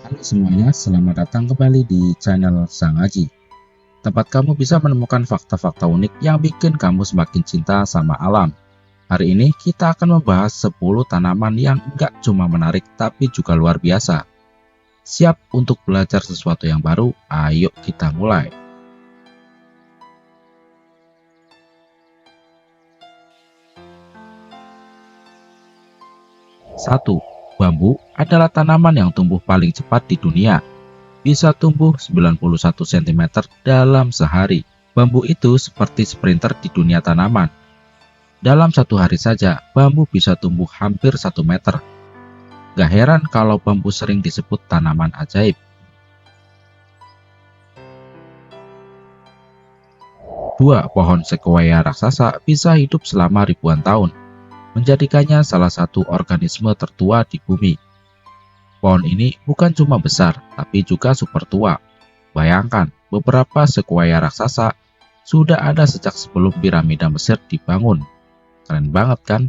Halo semuanya, selamat datang kembali di channel Sang Aji. Tempat kamu bisa menemukan fakta-fakta unik yang bikin kamu semakin cinta sama alam. Hari ini kita akan membahas 10 tanaman yang nggak cuma menarik tapi juga luar biasa. Siap untuk belajar sesuatu yang baru? Ayo kita mulai. 1. Bambu adalah tanaman yang tumbuh paling cepat di dunia. Bisa tumbuh 91 cm dalam sehari. Bambu itu seperti sprinter di dunia tanaman. Dalam satu hari saja, bambu bisa tumbuh hampir 1 meter. Gak heran kalau bambu sering disebut tanaman ajaib. 2. Pohon sequoia raksasa bisa hidup selama ribuan tahun, menjadikannya salah satu organisme tertua di bumi. Pohon ini bukan cuma besar, tapi juga super tua. Bayangkan, beberapa sequoia raksasa sudah ada sejak sebelum piramida Mesir dibangun. Keren banget kan?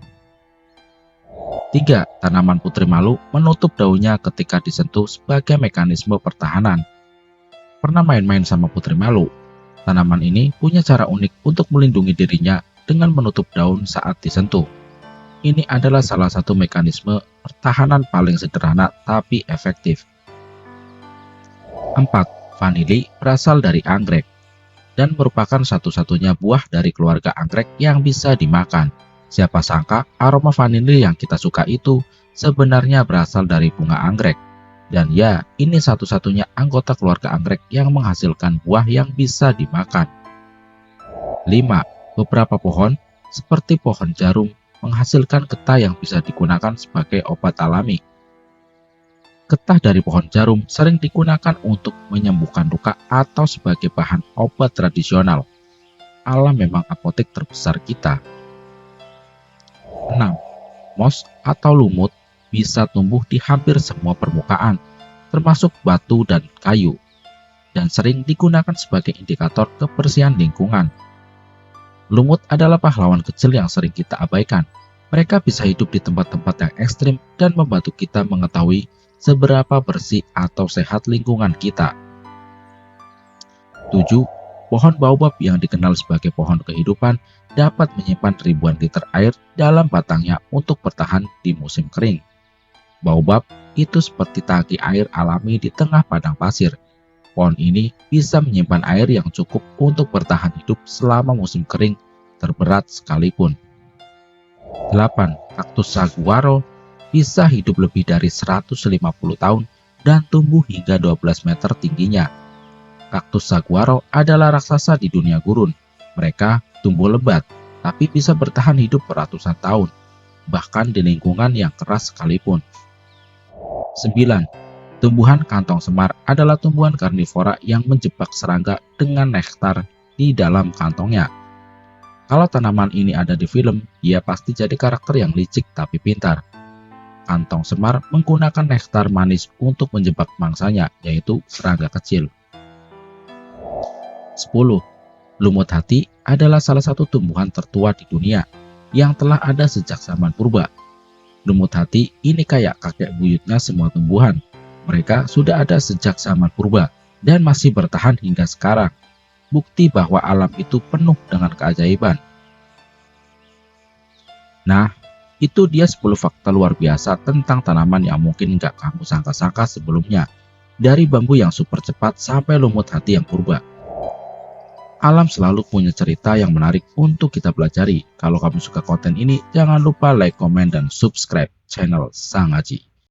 3. Tanaman putri malu menutup daunnya ketika disentuh sebagai mekanisme pertahanan. Pernah main-main sama putri malu? Tanaman ini punya cara unik untuk melindungi dirinya dengan menutup daun saat disentuh. Ini adalah salah satu mekanisme pertahanan paling sederhana tapi efektif. 4. Vanili berasal dari anggrek dan merupakan satu-satunya buah dari keluarga anggrek yang bisa dimakan. Siapa sangka aroma vanili yang kita suka itu sebenarnya berasal dari bunga anggrek. Dan ya, ini satu-satunya anggota keluarga anggrek yang menghasilkan buah yang bisa dimakan. 5. Beberapa pohon, seperti pohon jarum, menghasilkan getah yang bisa digunakan sebagai obat alami. Getah dari pohon jarum sering digunakan untuk menyembuhkan luka atau sebagai bahan obat tradisional. Alam memang apotek terbesar kita. 6. Moss atau lumut bisa tumbuh di hampir semua permukaan, termasuk batu dan kayu, dan sering digunakan sebagai indikator kebersihan lingkungan. Lumut adalah pahlawan kecil yang sering kita abaikan. Mereka bisa hidup di tempat-tempat yang ekstrim dan membantu kita mengetahui seberapa bersih atau sehat lingkungan kita. 7. Pohon baobab yang dikenal sebagai pohon kehidupan dapat menyimpan ribuan liter air dalam batangnya untuk bertahan di musim kering. Baobab itu seperti tangki air alami di tengah padang pasir. Pohon ini bisa menyimpan air yang cukup untuk bertahan hidup selama musim kering terberat sekalipun. 8. Kaktus saguaro bisa hidup lebih dari 150 tahun dan tumbuh hingga 12 meter tingginya. Kaktus saguaro adalah raksasa di dunia gurun. Mereka tumbuh lebat, tapi bisa bertahan hidup beratusan tahun, bahkan di lingkungan yang keras sekalipun. 9. Tumbuhan kantong semar adalah tumbuhan karnivora yang menjebak serangga dengan nektar di dalam kantongnya. Kalau tanaman ini ada di film, dia pasti jadi karakter yang licik tapi pintar. Kantong semar menggunakan nektar manis untuk menjebak mangsanya, yaitu serangga kecil. 10. Lumut hati adalah salah satu tumbuhan tertua di dunia yang telah ada sejak zaman purba. Lumut hati ini kayak kakek buyutnya semua tumbuhan. Mereka sudah ada sejak zaman purba dan masih bertahan hingga sekarang. Bukti bahwa alam itu penuh dengan keajaiban. Nah, itu dia 10 fakta luar biasa tentang tanaman yang mungkin nggak kamu sangka-sangka sebelumnya. Dari bambu yang super cepat sampai lumut hati yang purba. Alam selalu punya cerita yang menarik untuk kita pelajari. Kalau kamu suka konten ini, jangan lupa like, komen, dan subscribe channel Sang Aji.